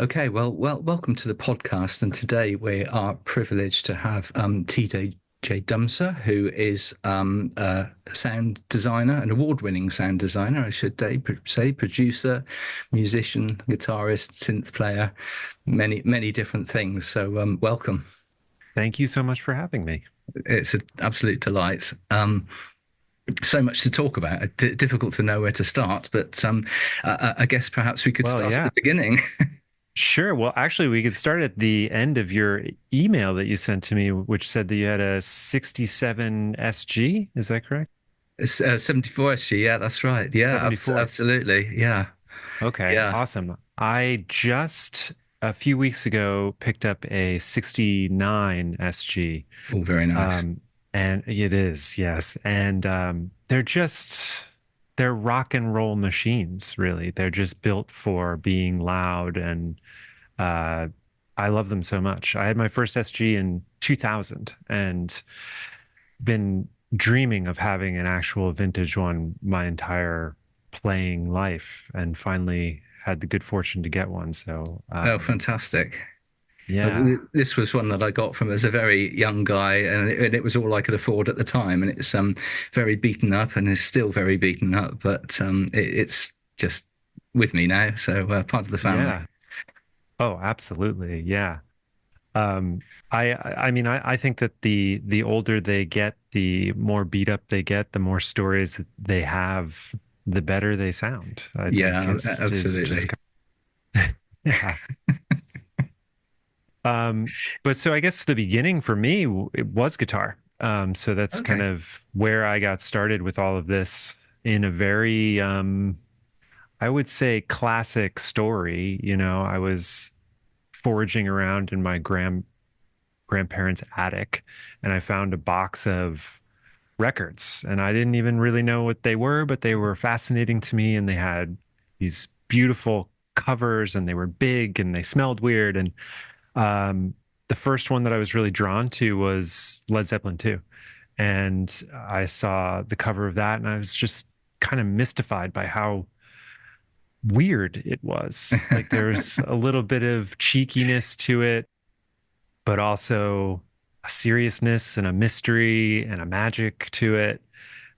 Okay, welcome to the podcast. And today we are privileged to have TJ Dumser, who is a sound designer, an award-winning sound designer, I should say, producer, musician, guitarist, synth player, many different things. So welcome. Thank you so much for having me. It's an absolute delight. So much to talk about. Difficult to know where to start, but I guess perhaps we could Well, start at the yeah, beginning. sure. Well, actually, we could start at the end of your email that you sent to me, which said that you had a 67 SG. Is that correct? It's 74 SG. Yeah, that's right. Yeah, 74. absolutely. Yeah, Okay, yeah. awesome. I just a few weeks ago picked up a 69 SG. All very nice. Um, and it is, yes. And they're rock and roll machines, really. They're just built for being loud and Uh, I love them so much. I had my first SG in 2000 and been dreaming of having an actual vintage one my entire playing life, and finally had the good fortune to get one. So, Oh, fantastic. yeah, This was one that I got from as a very young guy, and it was all I could afford at the time. And it's very beaten up, and is still very beaten up, but it's just with me now, so part of the family. yeah. Oh, absolutely. Yeah. Um, I mean, I think that the older they get, the more beat up they get, the more stories that they have, the better they sound. I think Yeah, is just absolutely. yeah. Um, but so I guess the beginning for me it was guitar. So that's kind Okay. of where I got started with all of this in a very I would say classic story. I was foraging around in my grandparents' attic, and I found a box of records, and I didn't even really know what they were, but they were fascinating to me, and they had these beautiful covers, and they were big, and they smelled weird, and um, the first one that I was really drawn to was Led Zeppelin 2. And I saw the cover of that, and I was just kind of mystified by how weird it was. Like there's a little bit of cheekiness to it, but also a seriousness and a mystery and a magic to it.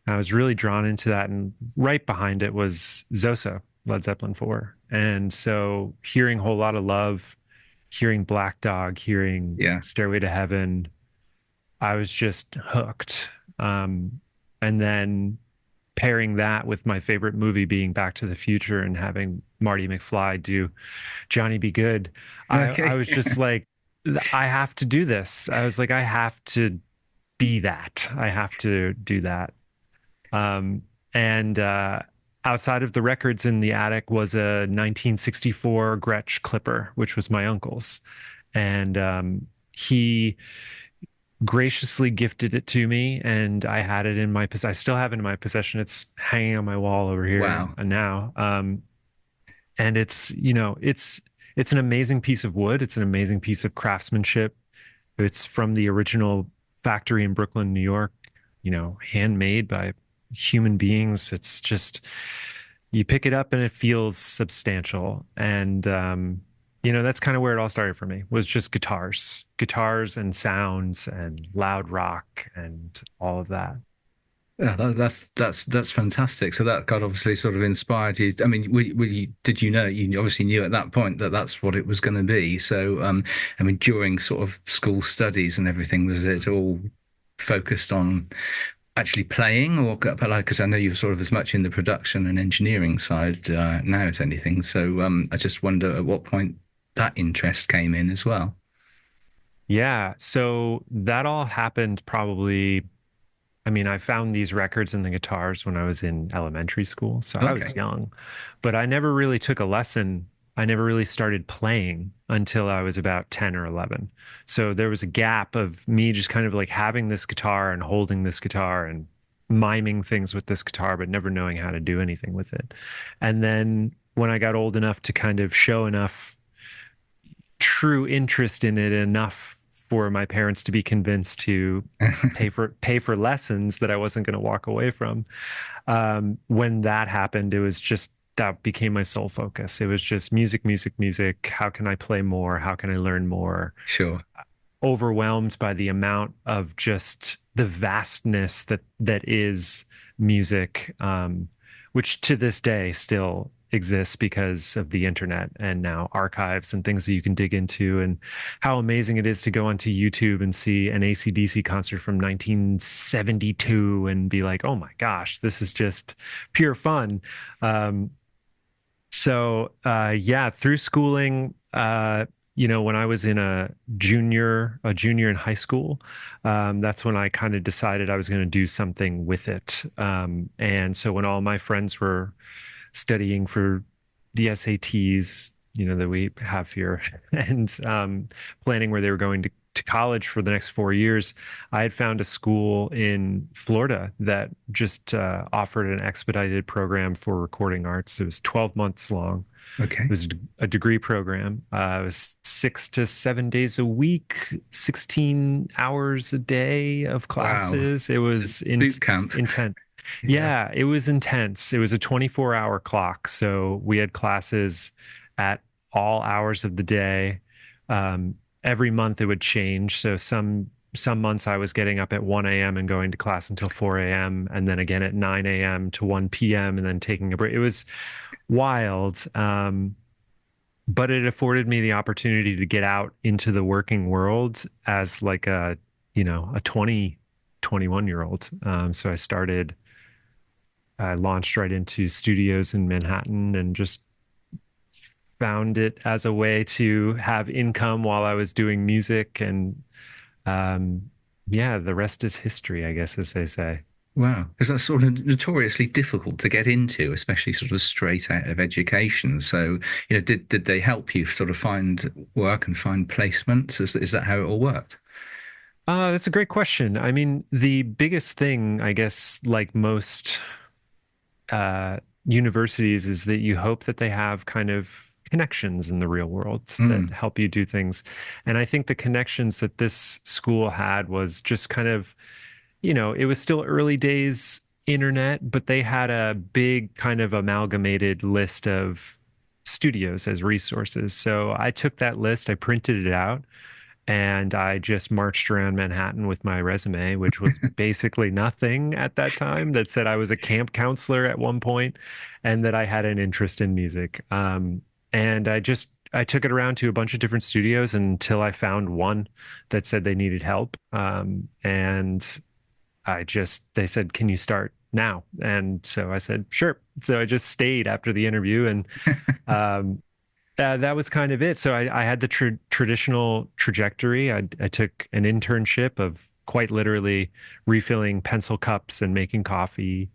I was really drawn into that. And right behind it was Zoso, Led Zeppelin 4. And so hearing Whole Lot of Love, hearing Black Dog, hearing Yeah. Stairway to Heaven, I was just hooked. And then pairing that with my favorite movie being Back to the Future and having Marty McFly do Johnny Be Good, I Okay. was just like, I have to do this. I was like, I have to be that. I have to do that. Um, and outside of the records in the attic was a 1964 Gretsch Clipper, which was my uncle's. And he graciously gifted it to me, and I had it in my possession. I still have it in my possession. It's hanging on my wall over here Wow. now. And it's an amazing piece of wood. It's an amazing piece of craftsmanship. It's from the original factory in Brooklyn, New York, handmade by human beings. It's just, you pick it up and it feels substantial. And, that's kind of where it all started for me, was just guitars and sounds and loud rock and all of that. Yeah, that's fantastic. So that God obviously sort of inspired you. I mean, did you know? You obviously knew at that point that that's what it was going to be. So, I mean, during sort of school studies and everything, was it all focused on actually playing, or but like, because I know you're sort of as much in the production and engineering side now as anything. So, I just wonder at what point that interest came in as well. Yeah. So that all happened probably. I mean, I found these records and the guitars when I was in elementary school, so I was Okay. young, but I never really took a lesson. I never really started playing until I was about 10 or 11. So there was a gap of me just kind of like having this guitar and holding this guitar and miming things with this guitar, but never knowing how to do anything with it. And then when I got old enough to kind of show enough true interest in it, enough for my parents to be convinced to pay for lessons that I wasn't going to walk away from. When that happened, it was just that became my sole focus. It was just music, music, music. How can I play more? How can I learn more? Sure. Overwhelmed by the amount of just the vastness that is music, which to this day still exists because of the internet and now archives and things that you can dig into, and how amazing it is to go onto YouTube and see an AC/DC concert from 1972 and be like, oh my gosh, this is just pure fun. Um, yeah, through schooling, when I was in a junior in high school, that's when I kind of decided I was going to do something with it. And so when all my friends were studying for the SATs, that we have here, and planning where they were going to college for the next 4 years, I had found a school in Florida that just offered an expedited program for recording arts. It was 12 months long. It Okay. was a degree program. It was 6 to 7 days a week, 16 hours a day of Wow. classes. It It's a was boot camp. intense. Yeah. Yeah, it was intense. It was a 24-hour clock. So we had classes at all hours of the day. Um, every month it would change. So some months I was getting up at 1 a.m. and going to class until 4 a.m. and then again at 9 a.m. to 1 p.m. and then taking a break. It was wild. But it afforded me the opportunity to get out into the working world as like a 21 year old. So I launched right into studios in Manhattan and just found it as a way to have income while I was doing music. And um, yeah, the rest is history, I guess, as they say. Wow. Because that's sort of notoriously difficult to get into, especially sort of straight out of education. So, did they help you sort of find work and find placements? Is that how it all worked? That's a great question. I mean, the biggest thing, I guess, like most universities, is that you hope that they have kind of connections in the real world that Mm, help you do things. And I think the connections that this school had was just kind of, it was still early days internet, but they had a big kind of amalgamated list of studios as resources. So I took that list, I printed it out, and I just marched around Manhattan with my resume, which was basically nothing at that time, that said I was a camp counselor at one point and that I had an interest in music. And I took it around to a bunch of different studios until I found one that said they needed help. And they said, can you start now? And so I said, sure. So I just stayed after the interview, and um, that was kind of it. So I had the traditional trajectory. I took an internship of quite literally refilling pencil cups and making coffee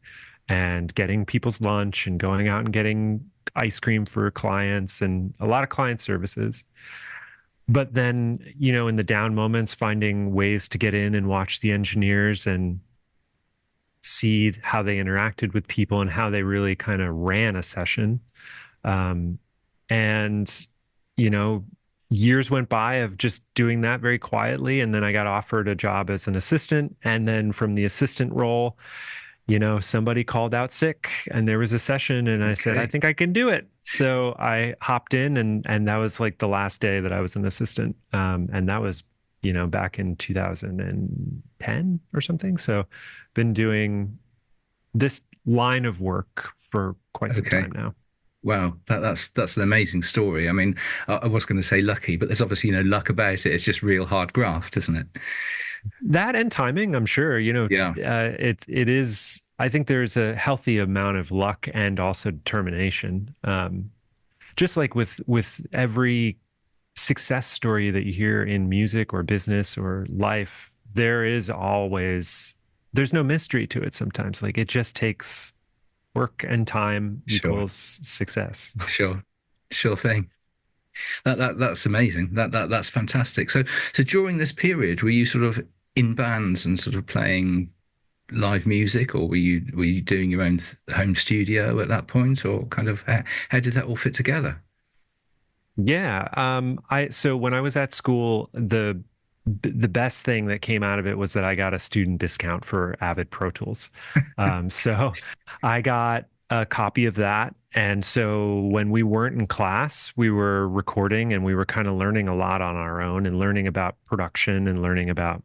and getting people's lunch and going out and getting ice cream for clients and a lot of client services. But then, in the down moments, finding ways to get in and watch the engineers and see how they interacted with people and how they really kind of ran a session. Um, and, you know, years went by of just doing that very quietly. And then I got offered a job as an assistant. And then from the assistant role, somebody called out sick and there was a session and I said, I okay. think I can do it. So I hopped in, and that was like the last day that I was an assistant. And that was, back in 2010 or something. So been doing this line of work for quite some Okay. time now. Wow, that's an amazing story. I mean, I was going to say lucky, but there's obviously no luck about it. It's just real hard graft, isn't it? That and timing, I'm sure, Yeah, it is. I think there's a healthy amount of luck and also determination. Just like with every success story that you hear in music or business or life, there's no mystery to it sometimes. Like it just takes work and time sure, equals success. sure, sure thing. That's amazing. That's fantastic. So during this period, were you sort of in bands and sort of playing live music, or were you doing your own home studio at that point, or kind of how did that all fit together? Yeah. So when I was at school, the best thing that came out of it was that I got a student discount for Avid Pro Tools. So I got a copy of that. And so when we weren't in class, we were recording and we were kind of learning a lot on our own and learning about production and learning about,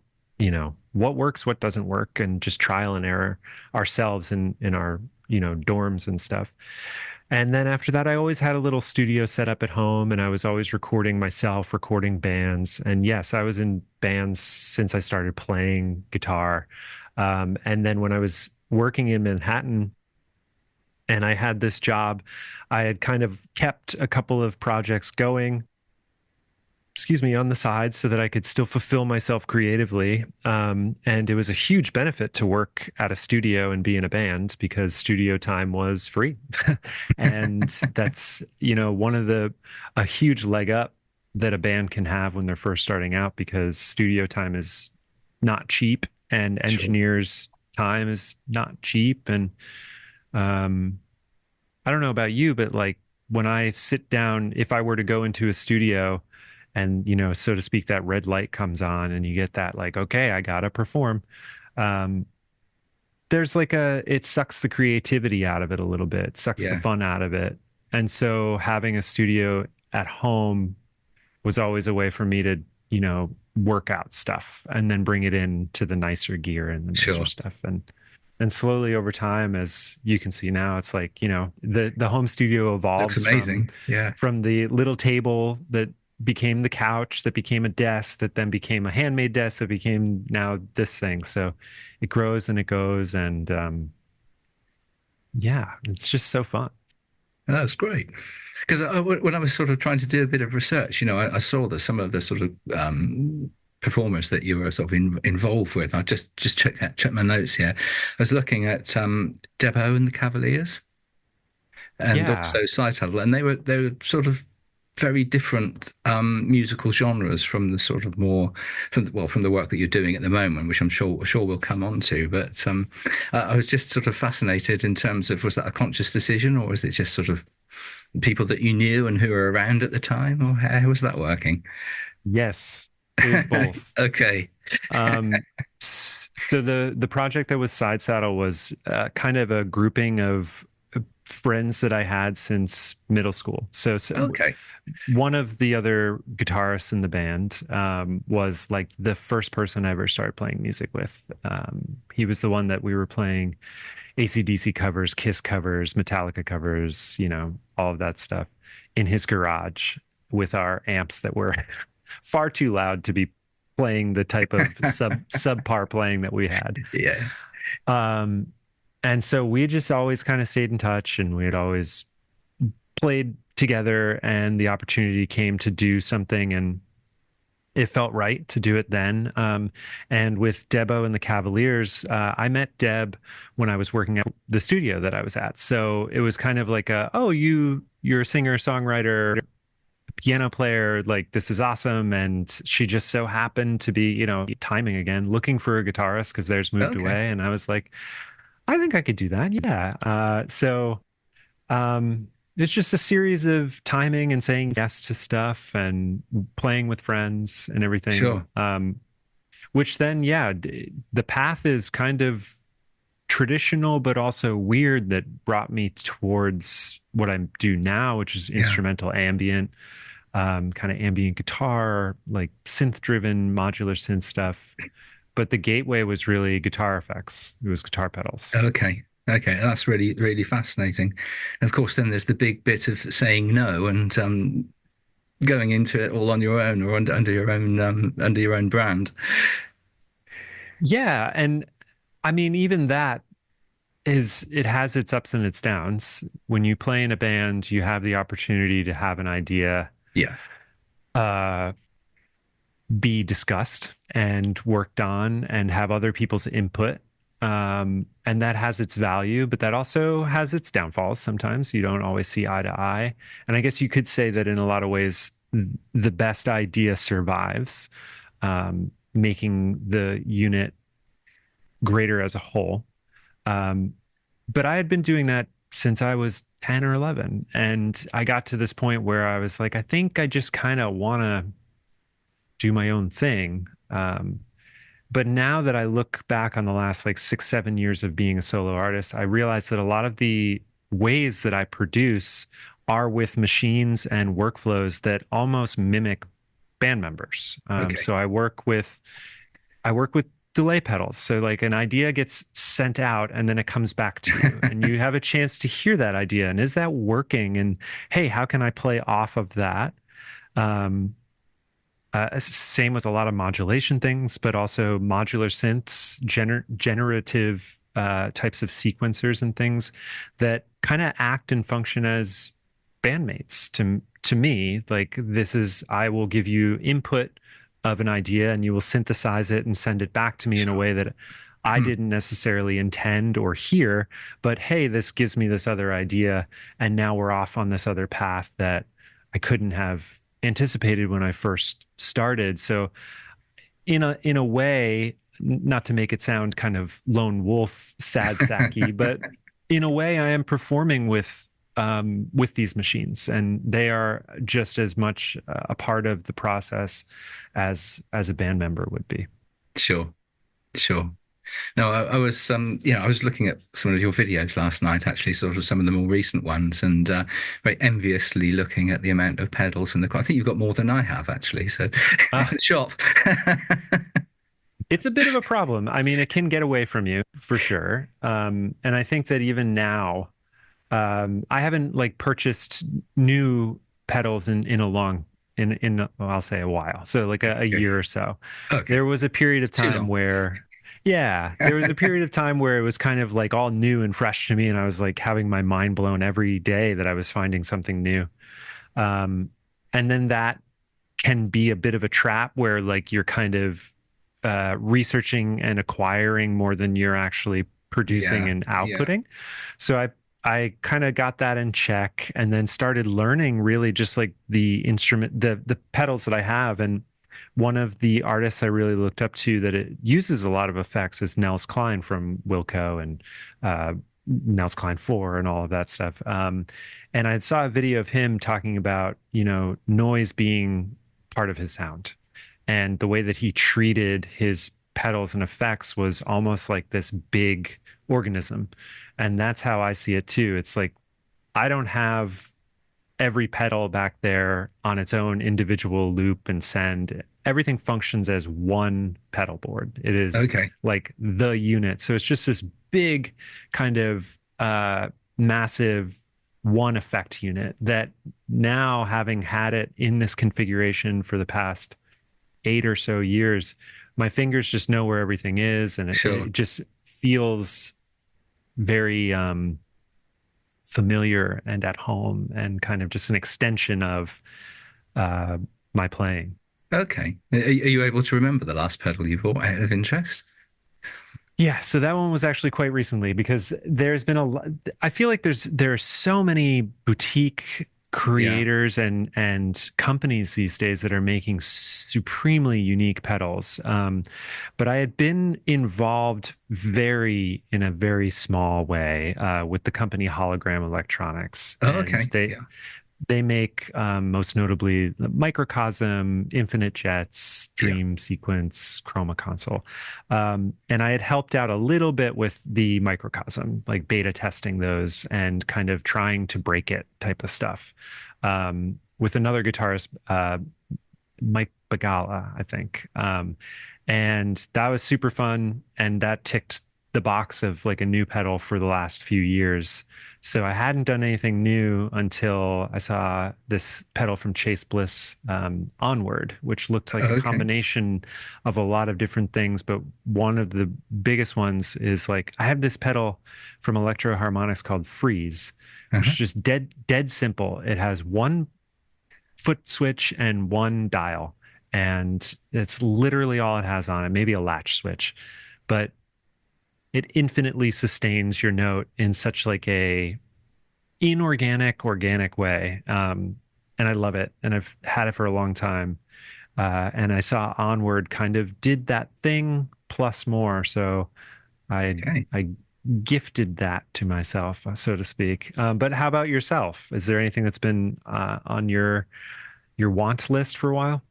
what works, what doesn't work, and just trial and error ourselves in our, dorms and stuff. And then after that, I always had a little studio set up at home and I was always recording myself, recording bands. And yes, I was in bands since I started playing guitar. And then when I was working in Manhattan, and I had this job, I had kind of kept a couple of projects going, on the side so that I could still fulfill myself creatively. And it was a huge benefit to work at a studio and be in a band because studio time was free. And that's, one of a huge leg up that a band can have when they're first starting out because studio time is not cheap and Sure. engineers' time is not cheap. And, I don't know about you, but like when I sit down, if I were to go into a studio and, so to speak, that red light comes on and you get that like, okay, I gotta perform. Um, there's like it sucks the creativity out of it a little bit, it sucks the Yeah. fun out of it. And so having a studio at home was always a way for me to, work out stuff and then bring it in to the nicer gear and the nicer Sure. stuff. And slowly over time, as you can see now, it's like, the home studio Looks evolves from amazing. Yeah. the little table that became the couch, that became a desk, that then became a handmade desk, that became now this thing. So it grows and it goes. And yeah, it's just so fun. That's great. Because when I was sort of trying to do a bit of research, I saw that some of the sort of performers that you were sort of involved with. I just checked my notes here. I was looking at Debo and the Cavaliers, and Yeah. also Side Saddle, and they were sort of very different musical genres from the sort of more from the work that you're doing at the moment, which I'm sure we'll come on to. But I was just sort of fascinated in terms of was that a conscious decision or was it just sort of people that you knew and who were around at the time, or how was that working? Yes, it was both. Okay, Um, so the project that was Side Saddle was kind of a grouping of friends that I had since middle school. So okay, one of the other guitarists in the band was like the first person I ever started playing music with. He was the one that we were playing AC/DC covers, Kiss covers, Metallica covers, all of that stuff in his garage with our amps that were far too loud to be playing the type of subpar playing that we had. yeah, Um, and so we just always kind of stayed in touch and we had always played together and the opportunity came to do something and it felt right to do it then. And with Debo and the Cavaliers, I met Deb when I was working at the studio that I was at. So it was kind of like oh, you're a singer, songwriter, piano player, like this is awesome. And she just so happened to be, timing again, looking for a guitarist because theirs moved okay, away. And I was like, I think I could do that. Yeah. So it's just a series of timing and saying yes to stuff and playing with friends and everything. sure, Which then, yeah, the path is kind of traditional, but also weird that brought me towards what I do now, which is yeah, instrumental ambient, kind of ambient guitar, like synth driven modular synth stuff. But the gateway was really guitar effects. It was guitar pedals. okay. Okay, that's really, really fascinating. And of course, then there's the big bit of saying no and going into it all on your own or under your own brand. Yeah. And I mean, even that it has its ups and its downs. When you play in a band, you have the opportunity to have an idea Yeah, uh, be discussed and worked on and have other people's input. And that has its value, but that also has its downfalls. Sometimes you don't always see eye to eye. And I guess you could say that in a lot of ways, the best idea survives, making the unit greater as a whole. Um, but I had been doing that since I was 10 or 11. And I got to this point where I was like, I think I just kind of want to do my own thing. But now that I look back on the last like 6, 7 years of being a solo artist, I realize that a lot of the ways that I produce are with machines and workflows that almost mimic band members. Okay. So I work with delay pedals. So like an idea gets sent out and then it comes back to you and you have a chance to hear that idea. And is that working? And hey, how can I play off of that? Um, Same with a lot of modulation things, but also modular synths, generative types of sequencers and things that kind of act and function as bandmates to me. Like this is, I will give you input of an idea and you will synthesize it and send it back to me in a Sure. way that I Hmm. didn't necessarily intend or hear, but hey, this gives me this other idea. And now we're off on this other path that I couldn't have anticipated when I first started. So in a way, not to make it sound kind of lone wolf, sad sacky, but in a way, I am performing with these machines, and they are just as much a part of the process as a band member would be. Sure. Sure. No, I was I was looking at some of your videos last night, actually, sort of some of the more recent ones, and very enviously looking at the amount of pedals in the car. I think you've got more than I have, actually. So in Uh, the shop. it's a bit of a problem. I mean, it can get away from you for sure. And I think that even now, I haven't like purchased new pedals in a long well, I'll say a while. So like a Okay. year or so. Okay. There was a period of It's too time long. where yeah, there was a period of time where it was kind of like all new and fresh to me and I was like having my mind blown every day that I was finding something new. Um, and then that can be a bit of a trap where like you're kind of researching and acquiring more than you're actually producing Yeah. and Yeah. outputting. So I kind of got that in check and then started learning really just like the instrument, the pedals that I have. And one of the artists I really looked up to that it uses a lot of effects is Nels Cline from Wilco and uh, Nels Cline 4 and all of that stuff. And I saw a video of him talking about, you know, noise being part of his sound. And the way that he treated his pedals and effects was almost like this big organism. And that's how I see it too. It's like I don't have every pedal back there on its own individual loop and send. Everything functions as one pedal board. It is Okay. like the unit. So it's just this big kind of massive one effect unit that now having had it in this configuration for the past 8 or so years, my fingers just know where everything is, and Sure. it just feels very familiar and at home, and kind of just an extension of uh, my playing. Okay. Are you able to remember the last pedal you bought out of interest? Yeah, so that one was actually quite recently because there's been a lot. I feel like there are so many boutique Yeah. creators and companies these days that are making supremely unique pedals. But I had been involved in a very small way with the company Hologram Electronics, Oh, and okay. Yeah. they make most notably the Microcosm, Infinite Jets, Yeah. Dream Sequence, Chroma Console. And I had helped out a little bit with the Microcosm, like beta testing those and kind of trying to break it type of stuff. With another guitarist, Mike Bagala, I think. And that was super fun. And that ticked the box of like a new pedal for the last few years. So I hadn't done anything new until I saw this pedal from Chase Bliss, Onward, which looked like a Okay. combination of a lot of different things. But one of the biggest ones is like I have this pedal from Electro Harmonics called Freeze, which Uh-huh. is just dead simple. It has one foot switch and one dial. And it's literally all it has on it, maybe a latch switch. But it infinitely sustains your note in such like a inorganic, organic way. And I love it. And I've had it for a long time. And I saw Onward kind of did that thing plus more. So Okay. I gifted that to myself, so to speak. But how about yourself? Is there anything that's been on your want list for a while?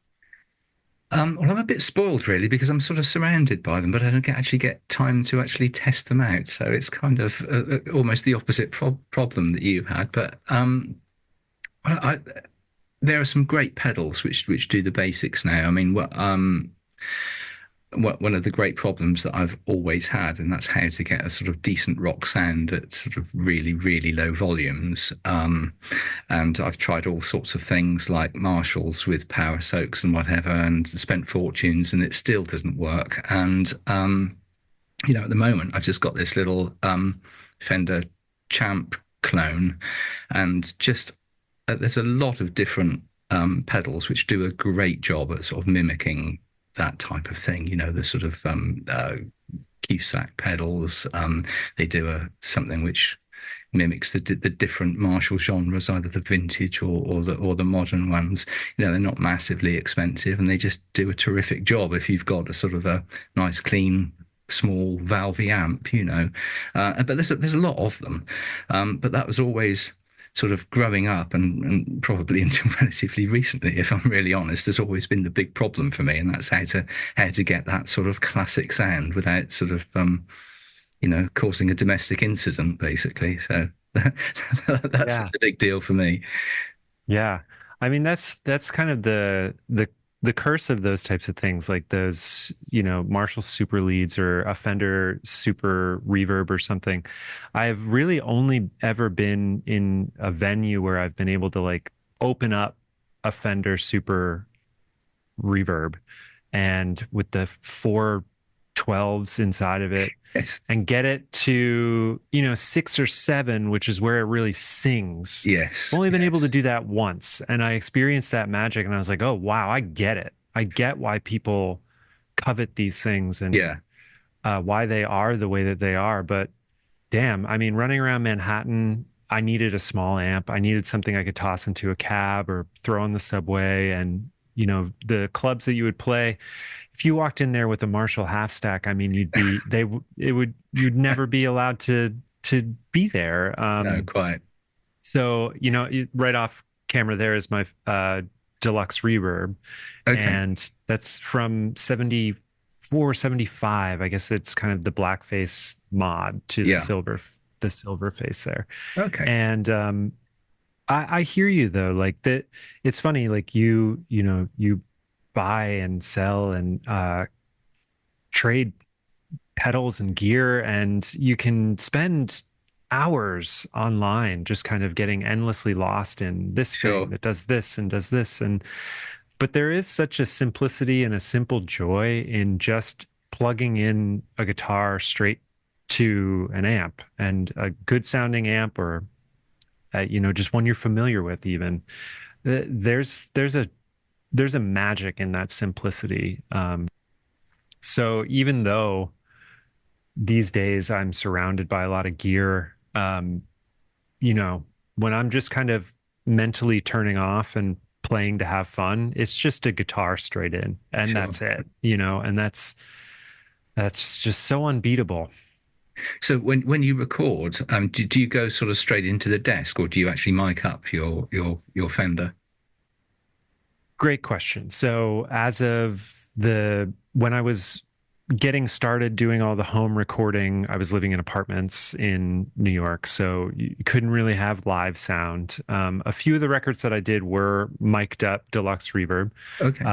Well, I'm a bit spoiled really because I'm sort of surrounded by them, but I don't actually get time to actually test them out. So it's kind of almost the opposite problem that you had. But I, there are some great pedals which do the basics now. I mean, one of the great problems that I've always had, and that's how to get a sort of decent rock sound at sort of really, really low volumes. And I've tried all sorts of things like Marshalls with power soaks and whatever, and spent fortunes, and it still doesn't work. And at the moment, I've just got this little Fender Champ clone, and just there's a lot of different pedals which do a great job at sort of mimicking that type of thing. The sort of Cusack pedals. They do something which mimics the different Marshall genres, either the vintage or the modern ones. They're not massively expensive, and they just do a terrific job if you've got a sort of a nice, clean, small valvey amp. But there's a lot of them. But that was always sort of growing up and probably until relatively recently, if I'm really honest, has always been the big problem for me, and that's how to get that sort of classic sound without sort of causing a domestic incident, basically. So that's Yeah. a big deal for me. Yeah. I mean, that's kind of the curse of those types of things, like those, Marshall Super Leads or a Fender Super Reverb or something. I've really only ever been in a venue where I've been able to like open up a Fender Super Reverb and with the 412s inside of it Yes, and get it to, 6 or 7, which is where it really sings. I've yes, only been able to yes, do that once. And I experienced that magic and I was like, oh, wow, I get it. I get why people covet these things and yeah, why they are the way that they are. But damn, I mean, running around Manhattan, I needed a small amp. I needed something I could toss into a cab or throw on the subway. And, the clubs that you would play, if you walked in there with a Marshall half stack, I mean, you'd never be allowed to be there. no, quite. So, right off camera there is my deluxe reverb, Okay, and that's from 74, 75. I guess it's kind of the blackface mod to yeah, the silver face there. okay, And I hear you though, like that. It's funny, like you buy and sell and trade pedals and gear, and you can spend hours online just kind of getting endlessly lost in this thing sure, that does this and does this. And but there is such a simplicity and a simple joy in just plugging in a guitar straight to an amp, and a good sounding amp, or just one you're familiar with. Even there's a magic in that simplicity. So even though these days I'm surrounded by a lot of gear, when I'm just kind of mentally turning off and playing to have fun, it's just a guitar straight in, and sure. that's it, and that's just so unbeatable. So when you record, do you go sort of straight into the desk, or do you actually mic up your Fender? Great question. So as of when I was getting started doing all the home recording, I was living in apartments in New York, so you couldn't really have live sound. A few of the records that I did were mic'd up deluxe reverb. Okay,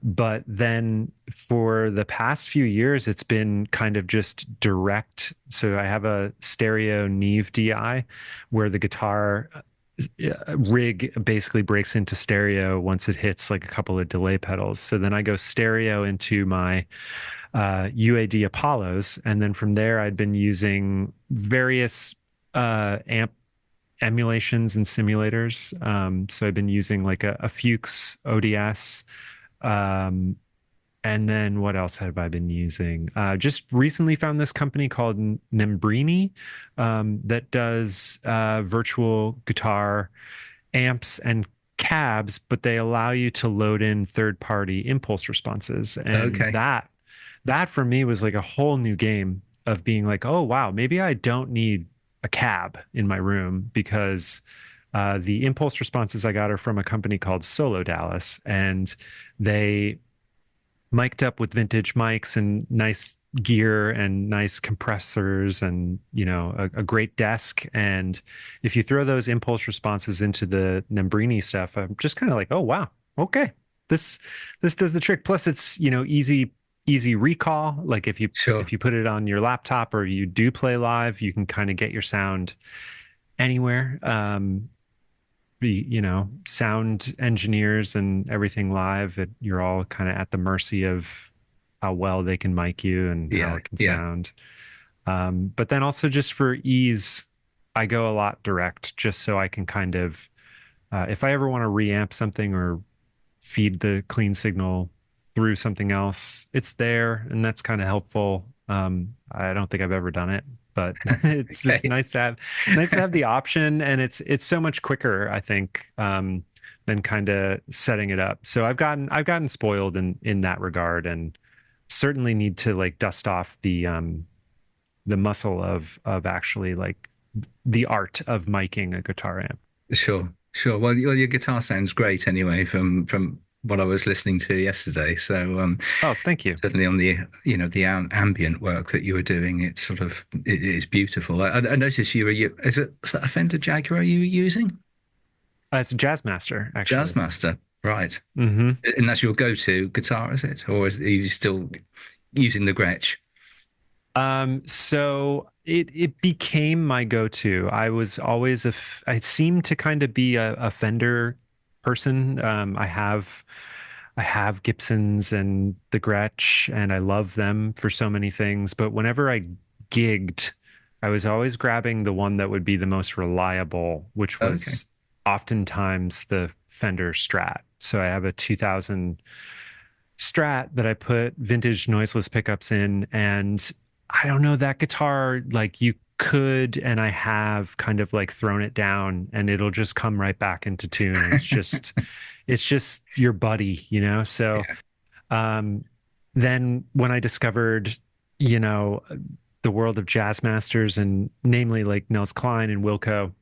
But then for the past few years, it's been kind of just direct. So I have a stereo Neve DI where the guitar rig basically breaks into stereo once it hits like a couple of delay pedals. So then I go stereo into my UAD Apollos, and then from there I'd been using various amp emulations and simulators. So I've been using like a Fuchs ODS. Um, and then what else have I been using? Just recently found this company called Nembrini that does virtual guitar amps and cabs, but they allow you to load in third-party impulse responses. And okay, that for me was like a whole new game of being like, oh wow, maybe I don't need a cab in my room, because the impulse responses I got are from a company called Solo Dallas, and they mic'd up with vintage mics and nice gear and nice compressors and a great desk. And if you throw those impulse responses into the Nembrini stuff, I'm just kind of like, oh wow, okay, this this does the trick. Plus it's easy recall. Like Sure. if you put it on your laptop or you do play live, you can kind of get your sound anywhere. Sound engineers and everything live, you're all kind of at the mercy of how well they can mic you and how Yeah. it can Yeah. sound. But then also just for ease, I go a lot direct just so I can kind of, if I ever want to reamp something or feed the clean signal through something else, it's there, and that's kind of helpful. I don't think I've ever done it, but it's just Okay. nice to have the option, and it's so much quicker, I think, than kind of setting it up. So I've gotten spoiled in that regard, and certainly need to like dust off the muscle of actually like the art of miking a guitar amp. Sure. Sure. Well, your guitar sounds great anyway from what I was listening to yesterday. So Oh, thank you. certainly on the the ambient work that you were doing, it's sort of it is beautiful. I noticed is that a Fender Jaguar you were using? It's a Jazzmaster, actually. Jazzmaster, right? Hmm. And that's your go-to guitar, is it? Or are you still using the Gretsch? So it became my go-to. I was always I seem to kind of be a Fender person. I have Gibsons and the Gretsch, and I love them for so many things. But whenever I gigged, I was always grabbing the one that would be the most reliable, which Okay. was oftentimes the Fender Strat. So I have a 2000 Strat that I put vintage noiseless pickups in, and I don't know, that guitar, like you could, and I have kind of like thrown it down and it'll just come right back into tune. And it's just your buddy, you know? So, Yeah. um, then when I discovered, you know, the world of jazz masters and namely like Nels Klein and Wilco,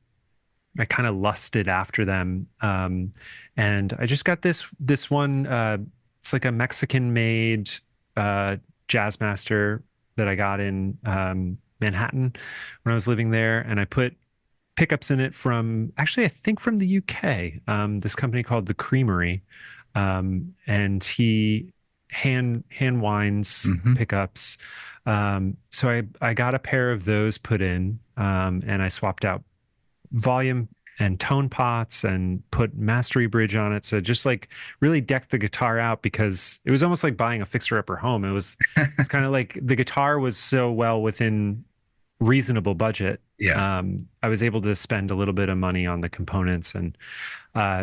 I kind of lusted after them. And I just got this one, it's like a Mexican made, jazz master that I got in Manhattan when I was living there, and I put pickups in it from actually I think from the UK. This company called the Creamery, and he hand winds Hmm. pickups. So I got a pair of those put in, and I swapped out volume and tone pots and put mastery bridge on it. So just like really decked the guitar out because it was almost like buying a fixer upper home. It's kind of like the guitar was so well within reasonable budget. Yeah. I was able to spend a little bit of money on the components. And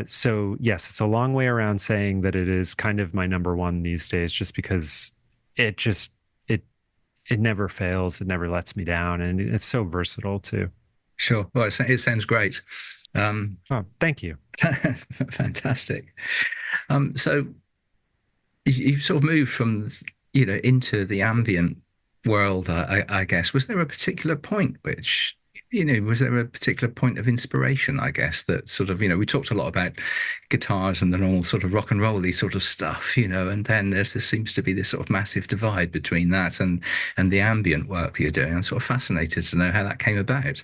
so, yes, it's a long way around saying that it is kind of my number one these days, just because it just, it, it never fails. It never lets me down. And it's so versatile too. Sure. Well, it sounds great. Um, Oh, thank you. fantastic. So you sort of moved from into the ambient world, I guess. Was there a particular point which was there a particular point of inspiration, I guess, that sort of, we talked a lot about guitars and the normal sort of rock and rolly sort of stuff, and then there seems to be this sort of massive divide between that and the ambient work that you're doing. I'm sort of fascinated to know how that came about.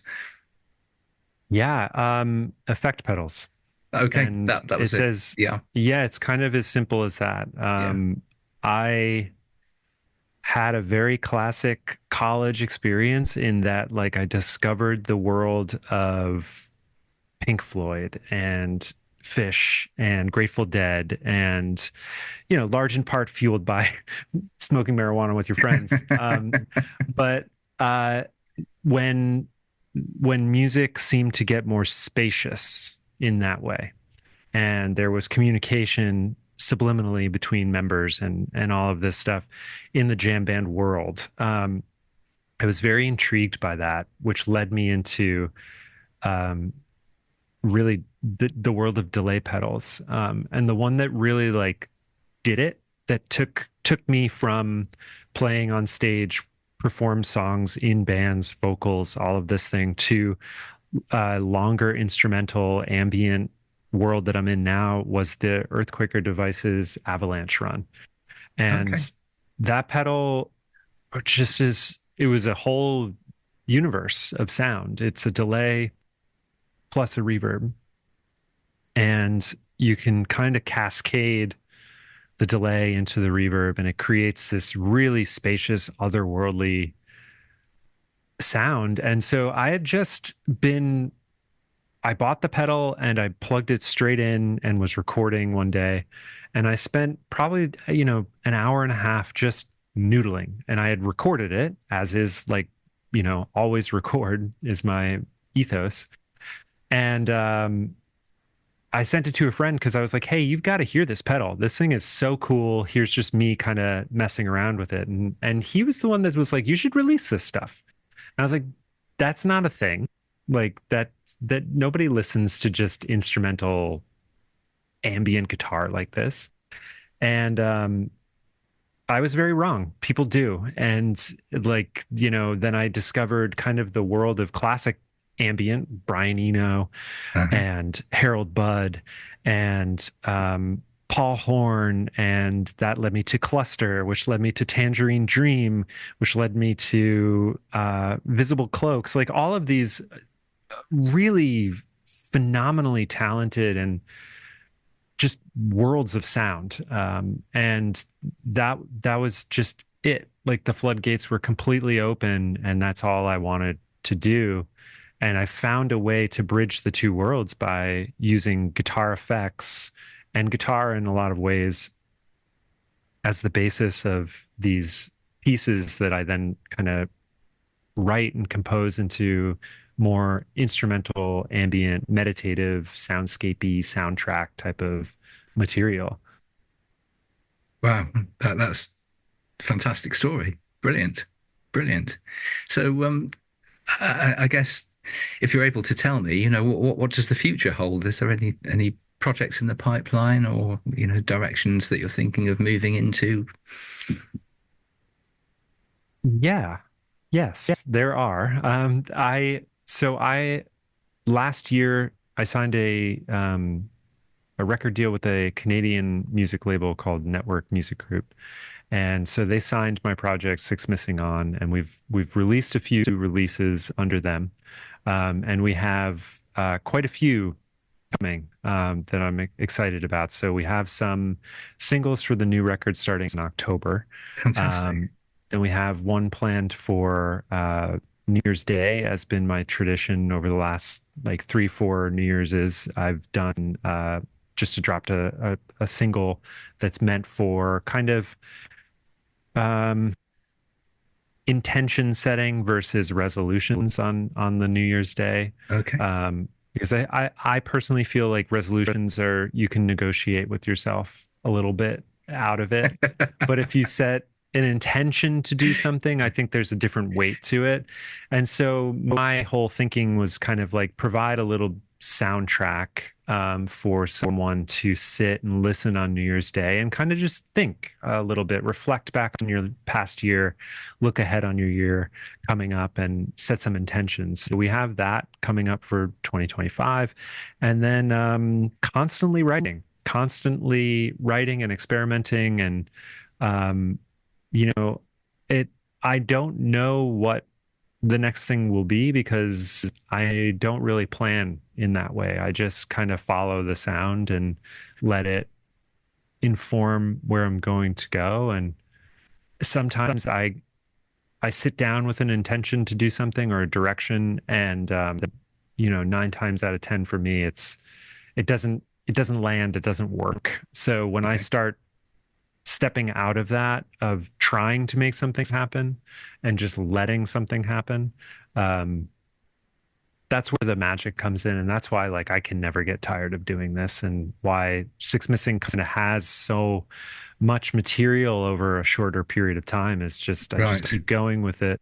Yeah, effect pedals. Okay, And that it was it. says, Yeah, yeah, it's kind of as simple as that. yeah. I had a very classic college experience in that, like, I discovered the world of Pink Floyd and Fish and Grateful Dead, and, large in part fueled by smoking marijuana with your friends. But uh, when music seemed to get more spacious in that way, and there was communication subliminally between members and all of this stuff in the jam band world. I was very intrigued by that, which led me into um, really the world of delay pedals. And the one that really like did it, that took me from playing on stage, perform songs in bands, vocals, all of this thing, to longer instrumental ambient world that I'm in now, was the Earthquaker Devices Avalanche run. And Okay. that pedal just is, it was a whole universe of sound. It's a delay plus a reverb. And you can kind of cascade the delay into the reverb, and it creates this really spacious, otherworldly sound. And so I had just been, I bought the pedal and I plugged it straight in and was recording one day. And I spent probably, an hour and a half just noodling. And I had recorded it, as is like, always record is my ethos. And I sent it to a friend because I was like, hey, you've got to hear this pedal. This thing is so cool. Here's just me kind of messing around with it. And he was the one that was like, you should release this stuff. And I was like, that's not a thing. Like that nobody listens to just instrumental ambient guitar like this. And I was very wrong. People do. And like, then I discovered kind of the world of classic ambient, Brian Eno Uh-huh. and Harold Budd and Paul Horn, and that led me to Cluster, which led me to Tangerine Dream, which led me to Visible Cloaks. Like all of these really phenomenally talented and just worlds of sound. And that was just it. Like the floodgates were completely open, and that's all I wanted to do. And I found a way to bridge the two worlds by using guitar effects and guitar in a lot of ways as the basis of these pieces that I then kind of write and compose into more instrumental, ambient, meditative, soundscapey, soundtrack type of material. Wow, that's fantastic story. Brilliant, brilliant. So, I guess if you're able to tell me, what does the future hold? Is there any projects in the pipeline, or directions that you're thinking of moving into? Yeah. Yes, there are. I last year I signed a record deal with a Canadian music label called Network Music Group. And so they signed my project Six Missing On, and we've released a few releases under them. And we have quite a few coming that I'm excited about. So we have some singles for the new record starting in October. Fantastic. Um, then we have one planned for New Year's Day, as been my tradition over the last like 3, 4 New Year's. Is I've done just dropped a single that's meant for kind of um, intention setting versus resolutions on the New Year's Day. Okay. Because I personally feel like resolutions are, you can negotiate with yourself a little bit out of it. But if you set an intention to do something, I think there's a different weight to it. And so my whole thinking was kind of like provide a little soundtrack for someone to sit and listen on New Year's Day and kind of just think a little bit, reflect back on your past year, look ahead on your year coming up, and set some intentions. So we have that coming up for 2025. And then constantly writing and experimenting. And, um, you know, it, I don't know what the next thing will be because I don't really plan in that way. I just kind of follow the sound and let it inform where I'm going to go. And sometimes I sit down with an intention to do something or a direction, and 9 times out of 10 for me, it doesn't land, it doesn't work. So when I Okay. start stepping out of that, of trying to make something happen and just letting something happen, um, that's where the magic comes in. And that's why like I can never get tired of doing this, and why Six Missing kind of has so much material over a shorter period of time, is just I just Right. keep going with it.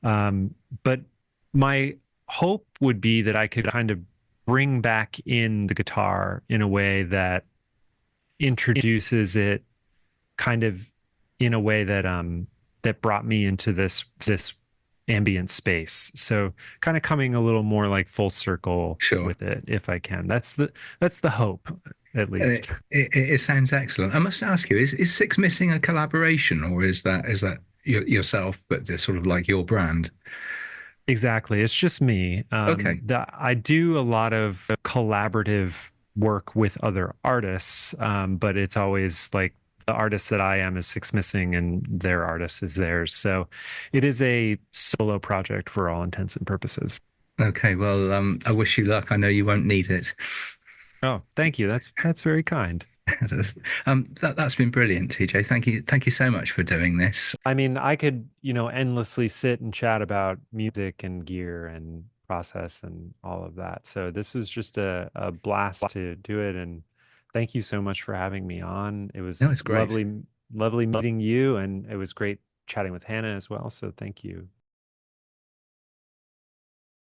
But my hope would be that I could kind of bring back in the guitar in a way that introduces it kind of in a way that brought me into this ambient space. So kind of coming a little more like full circle Sure. with it if I can. That's the hope. at least. It sounds excellent. I must ask you, is Six Missing a collaboration, or is that yourself, but just sort of like your brand? Exactly. It's just me. Okay. I do a lot of collaborative work with other artists, but it's always like the artist that I am is Six Missing and their artist is theirs. So it is a solo project for all intents and purposes. Okay. Well, I wish you luck. I know you won't need it. Oh, thank you. That's very kind. That's been brilliant, TJ. Thank you so much for doing this. I mean, I could, endlessly sit and chat about music and gear and process and all of that. So this was just a blast to do it. And thank you so much for having me on. It No, was it's great. lovely, lovely meeting you. And it was great chatting with Hannah as well. So thank you.